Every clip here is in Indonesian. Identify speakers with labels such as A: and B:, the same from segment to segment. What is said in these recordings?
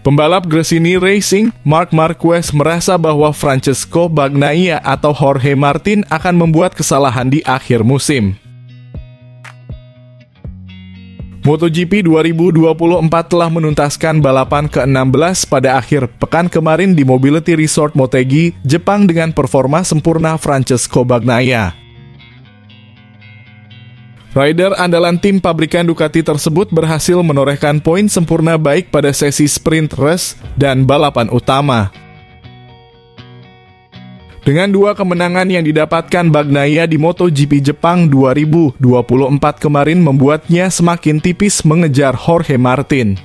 A: Pembalap Gresini Racing, Marc Marquez merasa bahwa Francesco Bagnaia atau Jorge Martin akan membuat kesalahan di akhir musim. MotoGP 2024 telah menuntaskan balapan ke-16 pada akhir pekan kemarin di Mobility Resort Motegi, Jepang dengan performa sempurna Francesco Bagnaia. Rider andalan tim pabrikan Ducati tersebut berhasil menorehkan poin sempurna baik pada sesi sprint race dan balapan utama. Dengan 2 kemenangan yang didapatkan Bagnaia di MotoGP Jepang 2024 kemarin membuatnya semakin tipis mengejar Jorge Martin.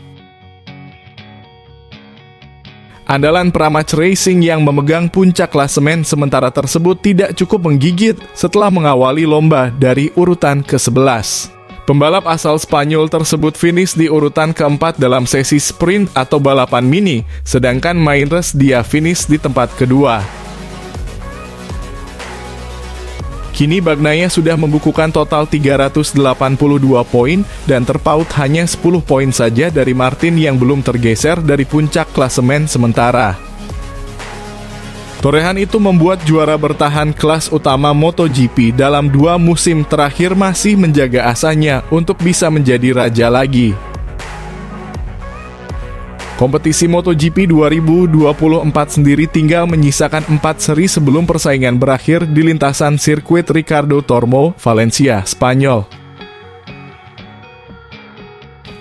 A: Andalan Pramac Racing yang memegang puncak klasemen sementara tersebut tidak cukup menggigit setelah mengawali lomba dari urutan ke-11. Pembalap asal Spanyol tersebut finish di urutan keempat dalam sesi sprint atau balapan mini, sedangkan Maynard dia finish di tempat kedua. Kini Bagnaia sudah membukukan total 382 poin dan terpaut hanya 10 poin saja dari Martin yang belum tergeser dari puncak klasemen sementara. Torehan itu membuat juara bertahan kelas utama MotoGP dalam 2 musim terakhir masih menjaga asanya untuk bisa menjadi raja lagi. Kompetisi MotoGP 2024 sendiri tinggal menyisakan 4 seri sebelum persaingan berakhir di lintasan sirkuit Ricardo Tormo, Valencia, Spanyol.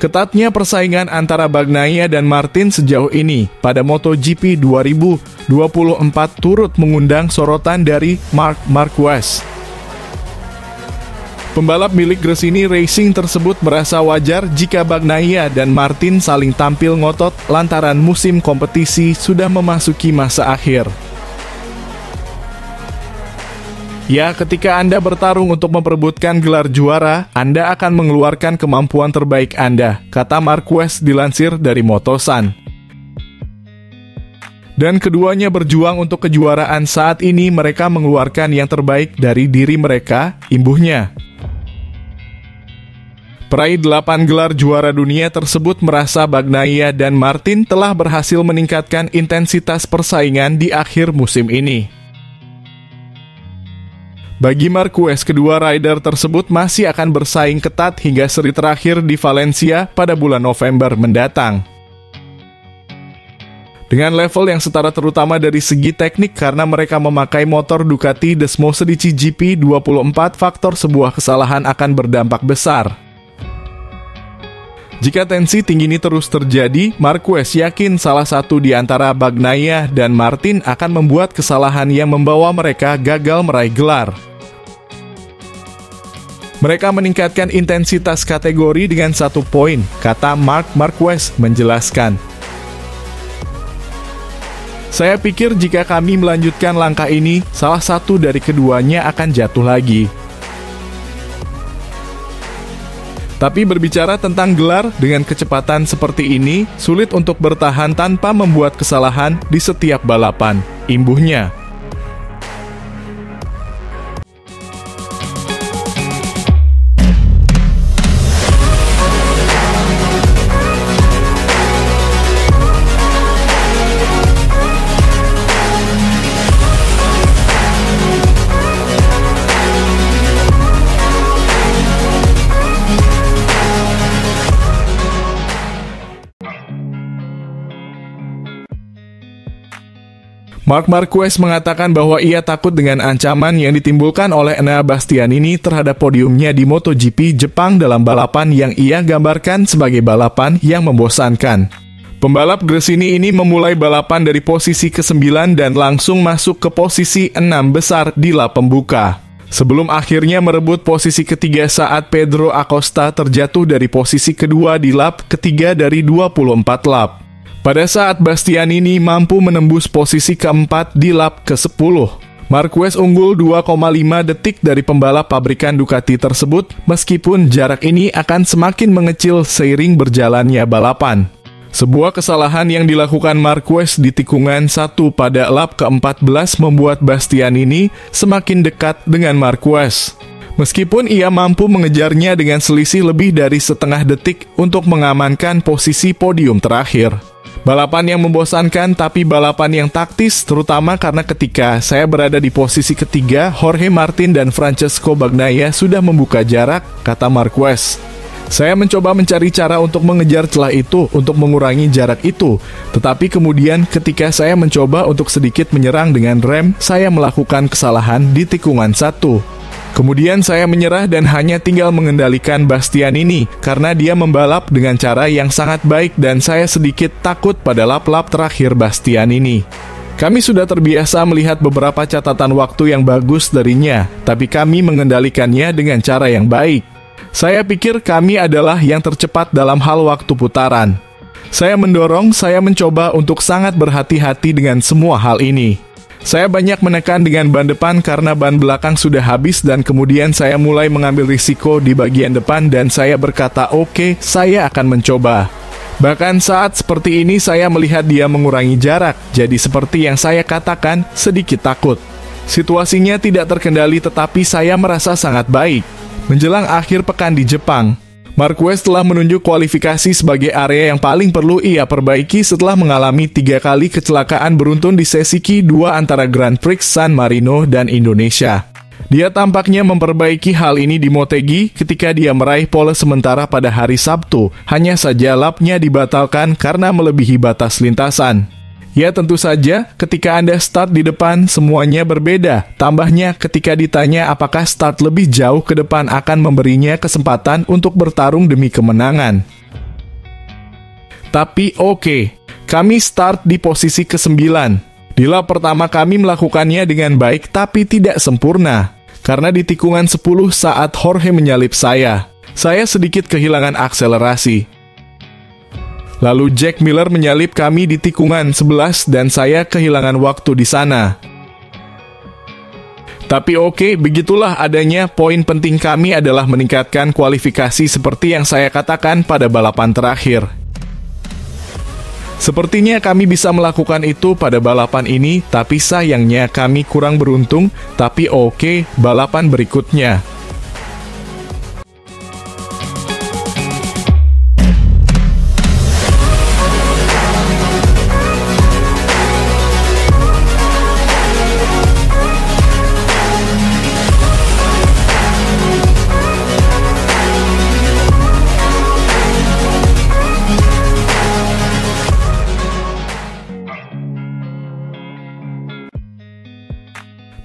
A: Ketatnya persaingan antara Bagnaia dan Martin sejauh ini pada MotoGP 2024 turut mengundang sorotan dari Marc Marquez. Pembalap milik Gresini Racing tersebut merasa wajar jika Bagnaia dan Martin saling tampil ngotot lantaran musim kompetisi sudah memasuki masa akhir. Ya, ketika Anda bertarung untuk memperebutkan gelar juara, Anda akan mengeluarkan kemampuan terbaik Anda, kata Marquez dilansir dari Motosan. Dan keduanya berjuang untuk kejuaraan saat ini mereka mengeluarkan yang terbaik dari diri mereka, imbuhnya. Peraih 8 gelar juara dunia tersebut merasa Bagnaia dan Martin telah berhasil meningkatkan intensitas persaingan di akhir musim ini. Bagi Marquez, kedua rider tersebut masih akan bersaing ketat hingga seri terakhir di Valencia pada bulan November mendatang. Dengan level yang setara terutama dari segi teknik karena mereka memakai motor Ducati Desmo Sedici GP24, faktor sebuah kesalahan akan berdampak besar. Jika tensi tinggi ini terus terjadi, Marquez yakin salah satu di antara Bagnaia dan Martin akan membuat kesalahan yang membawa mereka gagal meraih gelar. Mereka meningkatkan intensitas kategori dengan 1 poin, kata Marc Marquez menjelaskan. Saya pikir jika kami melanjutkan langkah ini, salah satu dari keduanya akan jatuh lagi. Tapi berbicara tentang gelar, dengan kecepatan seperti ini, sulit untuk bertahan tanpa membuat kesalahan di setiap balapan, imbuhnya. Marc Marquez mengatakan bahwa ia takut dengan ancaman yang ditimbulkan oleh Enea Bastianini terhadap podiumnya di MotoGP Jepang dalam balapan yang ia gambarkan sebagai balapan yang membosankan. Pembalap Gresini ini memulai balapan dari posisi ke-9 dan langsung masuk ke posisi 6 besar di lap pembuka, sebelum akhirnya merebut posisi ketiga saat Pedro Acosta terjatuh dari posisi kedua di lap ketiga dari 24 lap. Pada saat Bastianini mampu menembus posisi keempat di lap ke-10, Marquez unggul 2,5 detik dari pembalap pabrikan Ducati tersebut, meskipun jarak ini akan semakin mengecil seiring berjalannya balapan. Sebuah kesalahan yang dilakukan Marquez di tikungan 1 pada lap ke-14 membuat Bastianini semakin dekat dengan Marquez. Meskipun ia mampu mengejarnya dengan selisih lebih dari setengah detik untuk mengamankan posisi podium terakhir. Balapan yang membosankan tapi balapan yang taktis, terutama karena ketika saya berada di posisi ketiga, Jorge Martin dan Francesco Bagnaia sudah membuka jarak, kata Marquez. Saya mencoba mencari cara untuk mengejar celah itu, untuk mengurangi jarak itu. Tetapi kemudian ketika saya mencoba untuk sedikit menyerang dengan rem, saya melakukan kesalahan di tikungan 1. Kemudian saya menyerah dan hanya tinggal mengendalikan Bastianini karena dia membalap dengan cara yang sangat baik dan saya sedikit takut pada lap-lap terakhir Bastianini. Kami sudah terbiasa melihat beberapa catatan waktu yang bagus darinya, tapi kami mengendalikannya dengan cara yang baik. Saya pikir kami adalah yang tercepat dalam hal waktu putaran. Saya mendorong, saya mencoba untuk sangat berhati-hati dengan semua hal ini. Saya banyak menekan dengan ban depan karena ban belakang sudah habis dan kemudian saya mulai mengambil risiko di bagian depan dan saya berkata oke, saya akan mencoba. Bahkan saat seperti ini saya melihat dia mengurangi jarak, jadi seperti yang saya katakan, sedikit takut. Situasinya tidak terkendali tetapi saya merasa sangat baik. Menjelang akhir pekan di Jepang, Marquez telah menunjuk kualifikasi sebagai area yang paling perlu ia perbaiki setelah mengalami 3 kali kecelakaan beruntun di sesi Q2 antara Grand Prix San Marino dan Indonesia. Dia tampaknya memperbaiki hal ini di Motegi ketika dia meraih pole sementara pada hari Sabtu, hanya saja lapnya dibatalkan karena melebihi batas lintasan. Ya tentu saja, ketika Anda start di depan, semuanya berbeda. Tambahnya, ketika ditanya apakah start lebih jauh ke depan akan memberinya kesempatan untuk bertarung demi kemenangan. Tapi oke, kami start di posisi ke-9. Di lap pertama kami melakukannya dengan baik tapi tidak sempurna. Karena di tikungan 10 saat Jorge menyalip saya sedikit kehilangan akselerasi. Lalu Jack Miller menyalip kami di tikungan 11 dan saya kehilangan waktu di sana. Tapi oke, begitulah adanya. Poin penting kami adalah meningkatkan kualifikasi seperti yang saya katakan pada balapan terakhir. Sepertinya kami bisa melakukan itu pada balapan ini, tapi sayangnya kami kurang beruntung. Tapi oke, balapan berikutnya.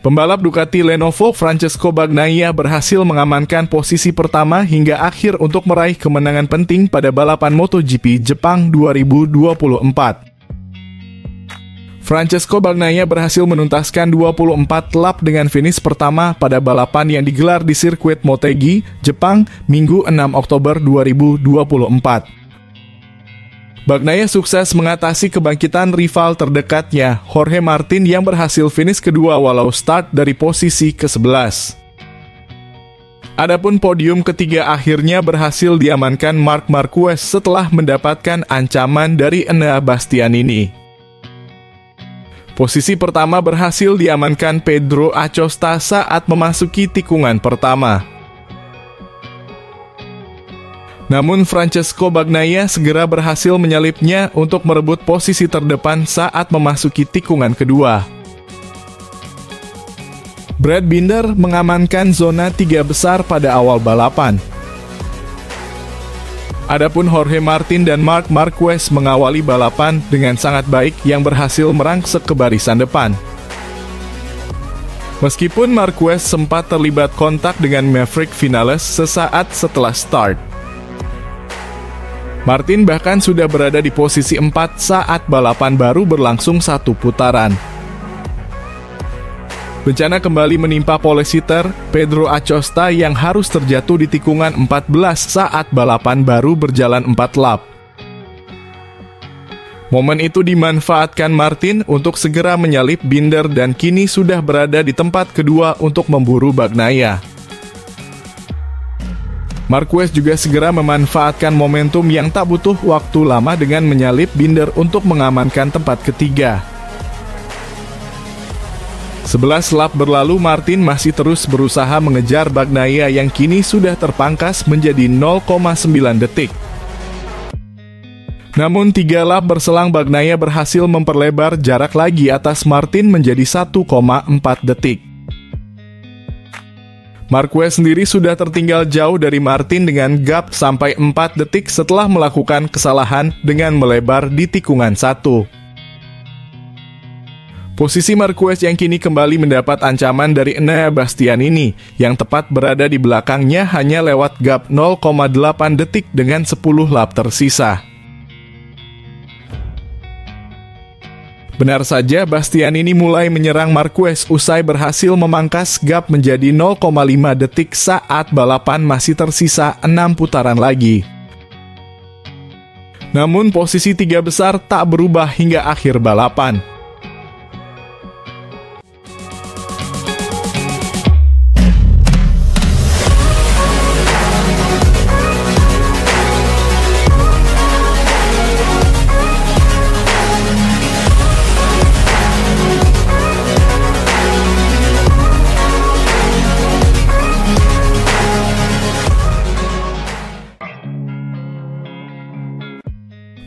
A: Pembalap Ducati Lenovo Francesco Bagnaia berhasil mengamankan posisi pertama hingga akhir untuk meraih kemenangan penting pada balapan MotoGP Jepang 2024. Francesco Bagnaia berhasil menuntaskan 24 lap dengan finish pertama pada balapan yang digelar di sirkuit Motegi, Jepang, Minggu 6 Oktober 2024. Bagnaia sukses mengatasi kebangkitan rival terdekatnya, Jorge Martin yang berhasil finish kedua walau start dari posisi ke-11. Adapun podium ketiga akhirnya berhasil diamankan Marc Marquez setelah mendapatkan ancaman dari Enea Bastianini. Posisi pertama berhasil diamankan Pedro Acosta saat memasuki tikungan pertama. Namun Francesco Bagnaia segera berhasil menyalipnya untuk merebut posisi terdepan saat memasuki tikungan kedua. Brad Binder mengamankan zona 3 besar pada awal balapan. Adapun Jorge Martin dan Marc Marquez mengawali balapan dengan sangat baik yang berhasil merangsek ke barisan depan. Meskipun Marquez sempat terlibat kontak dengan Maverick Vinales sesaat setelah start. Martin bahkan sudah berada di posisi 4 saat balapan baru berlangsung 1 putaran. Bencana kembali menimpa pole sitter Pedro Acosta yang harus terjatuh di tikungan 14 saat balapan baru berjalan 4 lap. Momen itu dimanfaatkan Martin untuk segera menyalip Binder dan kini sudah berada di tempat kedua untuk memburu Bagnaia. Marquez juga segera memanfaatkan momentum yang tak butuh waktu lama dengan menyalip Binder untuk mengamankan tempat ketiga. 11 lap berlalu, Martin masih terus berusaha mengejar Bagnaia yang kini sudah terpangkas menjadi 0,9 detik. Namun 3 lap berselang Bagnaia berhasil memperlebar jarak lagi atas Martin menjadi 1,4 detik. Marquez sendiri sudah tertinggal jauh dari Martin dengan gap sampai 4 detik setelah melakukan kesalahan dengan melebar di tikungan 1. Posisi Marquez yang kini kembali mendapat ancaman dari Enea Bastianini yang tepat berada di belakangnya hanya lewat gap 0,8 detik dengan 10 lap tersisa. Benar saja, Bastianini mulai menyerang Marquez usai berhasil memangkas gap menjadi 0,5 detik saat balapan masih tersisa 6 putaran lagi. Namun posisi 3 besar tak berubah hingga akhir balapan.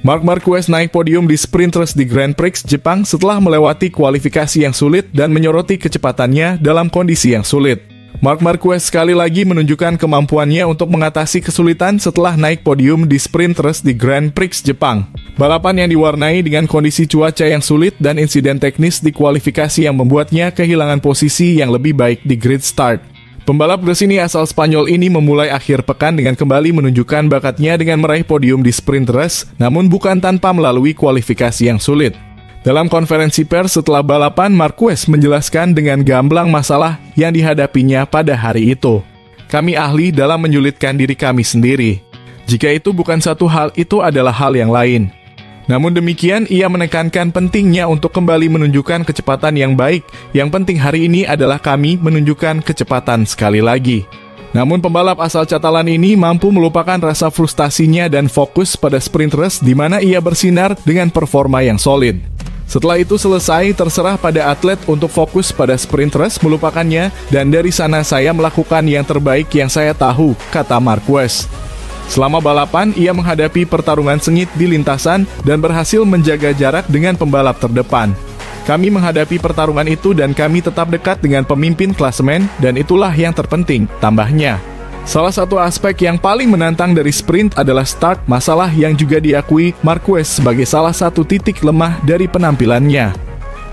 A: Marc Marquez naik podium di Sprint Race di Grand Prix Jepang setelah melewati kualifikasi yang sulit dan menyoroti kecepatannya dalam kondisi yang sulit. Marc Marquez sekali lagi menunjukkan kemampuannya untuk mengatasi kesulitan setelah naik podium di Sprint Race di Grand Prix Jepang. Balapan yang diwarnai dengan kondisi cuaca yang sulit dan insiden teknis di kualifikasi yang membuatnya kehilangan posisi yang lebih baik di grid start. Pembalap Gresini asal Spanyol ini memulai akhir pekan dengan kembali menunjukkan bakatnya dengan meraih podium di Sprint Race, namun bukan tanpa melalui kualifikasi yang sulit. Dalam konferensi pers setelah balapan, Marquez menjelaskan dengan gamblang masalah yang dihadapinya pada hari itu. Kami ahli dalam menyulitkan diri kami sendiri. Jika itu bukan satu hal, itu adalah hal yang lain. Namun demikian, ia menekankan pentingnya untuk kembali menunjukkan kecepatan yang baik. Yang penting hari ini adalah kami menunjukkan kecepatan sekali lagi. Namun pembalap asal Catalan ini mampu melupakan rasa frustasinya dan fokus pada sprint race di mana ia bersinar dengan performa yang solid. Setelah itu selesai, terserah pada atlet untuk fokus pada sprint race melupakannya, dan dari sana saya melakukan yang terbaik yang saya tahu, kata Marquez. Selama balapan, ia menghadapi pertarungan sengit di lintasan dan berhasil menjaga jarak dengan pembalap terdepan. Kami menghadapi pertarungan itu dan kami tetap dekat dengan pemimpin klasemen dan itulah yang terpenting, tambahnya. Salah satu aspek yang paling menantang dari sprint adalah start, masalah yang juga diakui Marquez sebagai salah satu titik lemah dari penampilannya.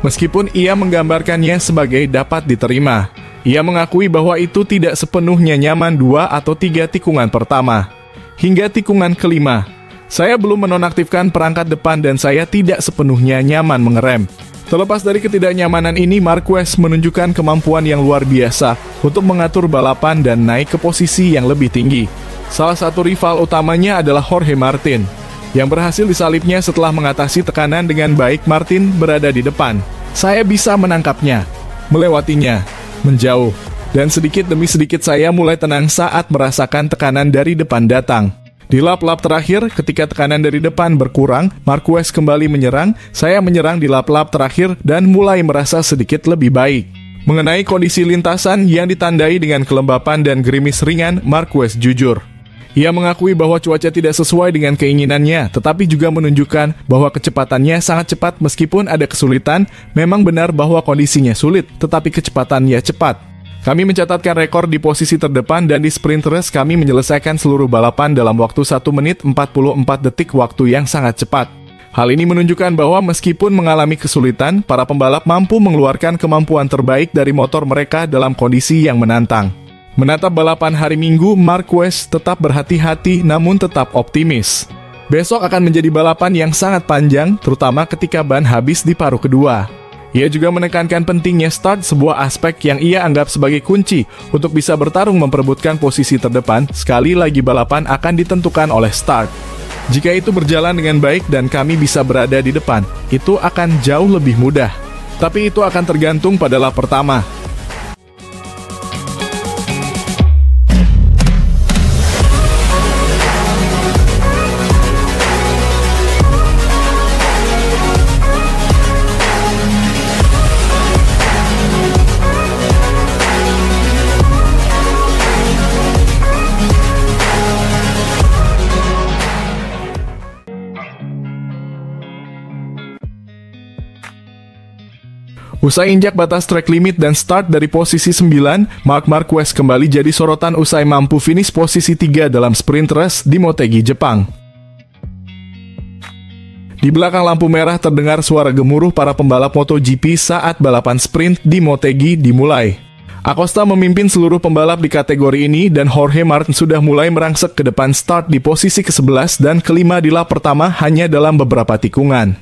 A: Meskipun ia menggambarkannya sebagai dapat diterima, ia mengakui bahwa itu tidak sepenuhnya nyaman 2 atau 3 tikungan pertama. Hingga tikungan kelima, saya belum menonaktifkan perangkat depan dan saya tidak sepenuhnya nyaman mengerem. Terlepas dari ketidaknyamanan ini, Marquez menunjukkan kemampuan yang luar biasa untuk mengatur balapan dan naik ke posisi yang lebih tinggi. Salah satu rival utamanya adalah Jorge Martin, yang berhasil disalipnya setelah mengatasi tekanan dengan baik. Martin berada di depan. Saya bisa menangkapnya, melewatinya, menjauh. Dan sedikit demi sedikit saya mulai tenang saat merasakan tekanan dari depan datang. Di lap-lap terakhir, ketika tekanan dari depan berkurang, Marquez kembali menyerang, saya menyerang di lap-lap terakhir dan mulai merasa sedikit lebih baik. Mengenai kondisi lintasan yang ditandai dengan kelembapan dan gerimis ringan, Marquez jujur. Ia mengakui bahwa cuaca tidak sesuai dengan keinginannya, tetapi juga menunjukkan bahwa kecepatannya sangat cepat meskipun ada kesulitan. Memang benar bahwa kondisinya sulit, tetapi kecepatannya cepat. Kami mencatatkan rekor di posisi terdepan dan di sprint race kami menyelesaikan seluruh balapan dalam waktu 1 menit 44 detik, waktu yang sangat cepat. Hal ini menunjukkan bahwa meskipun mengalami kesulitan, para pembalap mampu mengeluarkan kemampuan terbaik dari motor mereka dalam kondisi yang menantang. Menatap balapan hari Minggu, Marquez tetap berhati-hati namun tetap optimis. Besok akan menjadi balapan yang sangat panjang, terutama ketika ban habis di paruh kedua. Ia juga menekankan pentingnya start, sebuah aspek yang ia anggap sebagai kunci untuk bisa bertarung memperebutkan posisi terdepan. Sekali lagi balapan akan ditentukan oleh start. Jika itu berjalan dengan baik dan kami bisa berada di depan, itu akan jauh lebih mudah. Tapi itu akan tergantung pada lap pertama. Usai injak batas track limit dan start dari posisi 9, Marc Marquez kembali jadi sorotan usai mampu finish posisi 3 dalam sprint race di Motegi, Jepang. Di belakang lampu merah terdengar suara gemuruh para pembalap MotoGP saat balapan sprint di Motegi dimulai. Acosta memimpin seluruh pembalap di kategori ini dan Jorge Martin sudah mulai merangsek ke depan start di posisi ke-11 dan ke-5 di lap pertama hanya dalam beberapa tikungan.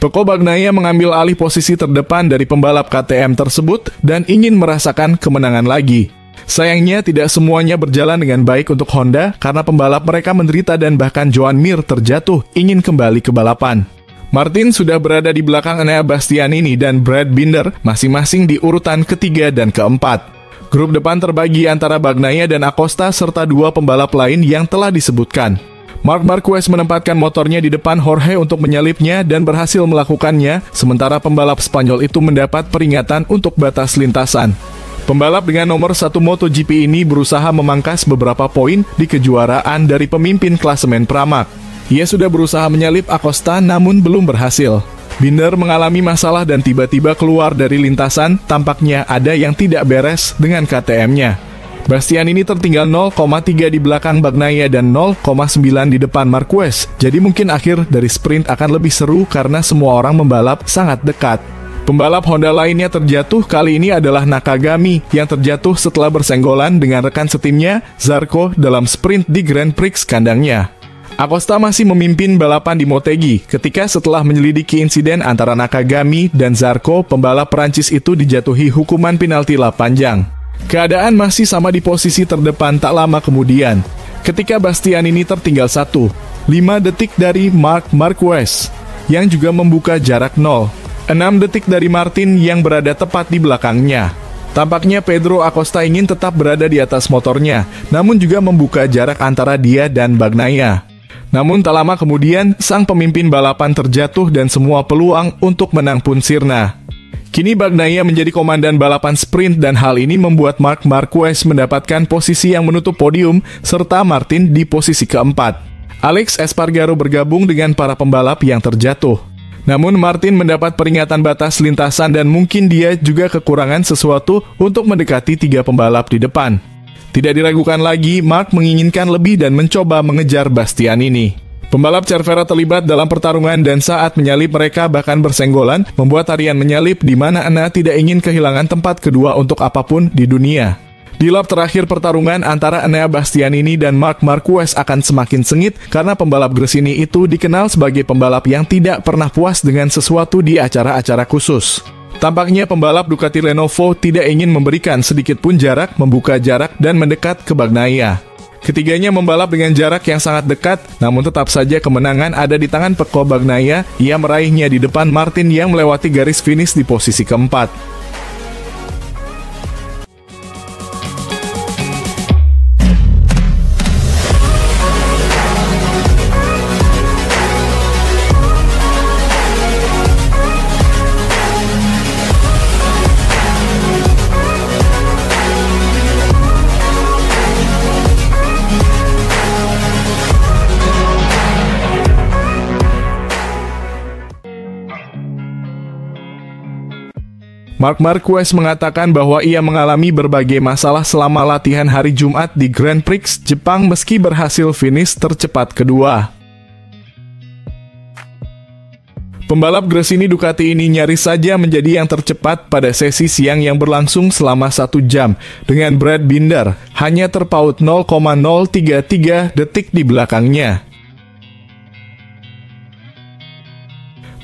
A: Pecco Bagnaia mengambil alih posisi terdepan dari pembalap KTM tersebut dan ingin merasakan kemenangan lagi. Sayangnya tidak semuanya berjalan dengan baik untuk Honda karena pembalap mereka menderita dan bahkan Joan Mir terjatuh ingin kembali ke balapan. Martin sudah berada di belakang Enea Bastianini dan Brad Binder masing-masing di urutan ketiga dan keempat. Grup depan terbagi antara Bagnaia dan Acosta serta dua pembalap lain yang telah disebutkan. Marc Marquez menempatkan motornya di depan Jorge untuk menyalipnya dan berhasil melakukannya, sementara pembalap Spanyol itu mendapat peringatan untuk batas lintasan. Pembalap dengan nomor 1 MotoGP ini berusaha memangkas beberapa poin di kejuaraan dari pemimpin klasemen Pramac. Ia sudah berusaha menyalip Acosta namun belum berhasil. Binder mengalami masalah dan tiba-tiba keluar dari lintasan, tampaknya ada yang tidak beres dengan KTM-nya. Bastianini tertinggal 0,3 di belakang Bagnaia dan 0,9 di depan Marquez. Jadi mungkin akhir dari sprint akan lebih seru karena semua orang membalap sangat dekat. Pembalap Honda lainnya terjatuh kali ini adalah Nakagami yang terjatuh setelah bersenggolan dengan rekan setimnya Zarco dalam sprint di Grand Prix kandangnya. Acosta masih memimpin balapan di Motegi ketika setelah menyelidiki insiden antara Nakagami dan Zarco, pembalap Perancis itu dijatuhi hukuman penalti lap panjang. Keadaan masih sama di posisi terdepan tak lama kemudian, ketika Bastianini tertinggal 5 detik dari Marc Marquez, yang juga membuka jarak 6 detik dari Martin yang berada tepat di belakangnya. Tampaknya Pedro Acosta ingin tetap berada di atas motornya, namun juga membuka jarak antara dia dan Bagnaia. Namun tak lama kemudian, sang pemimpin balapan terjatuh dan semua peluang untuk menang pun sirna. Kini Bagnaia menjadi komandan balapan sprint dan hal ini membuat Marc Marquez mendapatkan posisi yang menutup podium serta Martin di posisi keempat. Alex Espargaro bergabung dengan para pembalap yang terjatuh. Namun Martin mendapat peringatan batas lintasan dan mungkin dia juga kekurangan sesuatu untuk mendekati 3 pembalap di depan. Tidak diragukan lagi, Marc menginginkan lebih dan mencoba mengejar Bastianini. Pembalap Cervera terlibat dalam pertarungan dan saat menyalip mereka bahkan bersenggolan, membuat tarian menyalip di mana Enea tidak ingin kehilangan tempat kedua untuk apapun di dunia. Di lap terakhir pertarungan antara Enea Bastianini dan Marc Marquez akan semakin sengit karena pembalap Gresini itu dikenal sebagai pembalap yang tidak pernah puas dengan sesuatu di acara-acara khusus. Tampaknya pembalap Ducati Lenovo tidak ingin memberikan sedikit pun jarak, membuka jarak dan mendekat ke Bagnaia. Ketiganya membalap dengan jarak yang sangat dekat, namun tetap saja kemenangan ada di tangan Pecco Bagnaia. Ia meraihnya di depan Martin yang melewati garis finish di posisi keempat. Marc Marquez mengatakan bahwa ia mengalami berbagai masalah selama latihan hari Jumat di Grand Prix Jepang meski berhasil finish tercepat kedua. Pembalap Gresini Ducati ini nyaris saja menjadi yang tercepat pada sesi siang yang berlangsung selama 1 jam, dengan Brad Binder hanya terpaut 0,033 detik di belakangnya.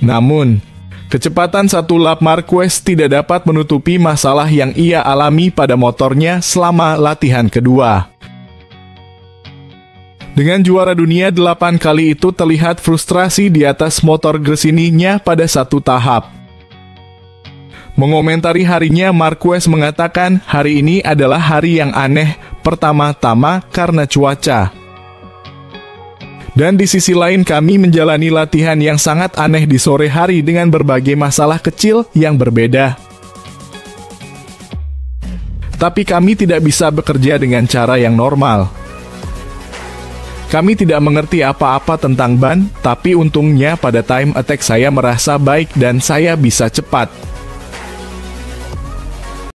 A: Namun, kecepatan 1 lap Marquez tidak dapat menutupi masalah yang ia alami pada motornya selama latihan kedua. Dengan juara dunia 8 kali itu terlihat frustrasi di atas motor Gresininya pada satu tahap. Mengomentari harinya, Marquez mengatakan hari ini adalah hari yang aneh, pertama-tama karena cuaca. Dan di sisi lain kami menjalani latihan yang sangat aneh di sore hari dengan berbagai masalah kecil yang berbeda. Tapi kami tidak bisa bekerja dengan cara yang normal. Kami tidak mengerti apa-apa tentang ban, tapi untungnya pada time attack saya merasa baik dan saya bisa cepat.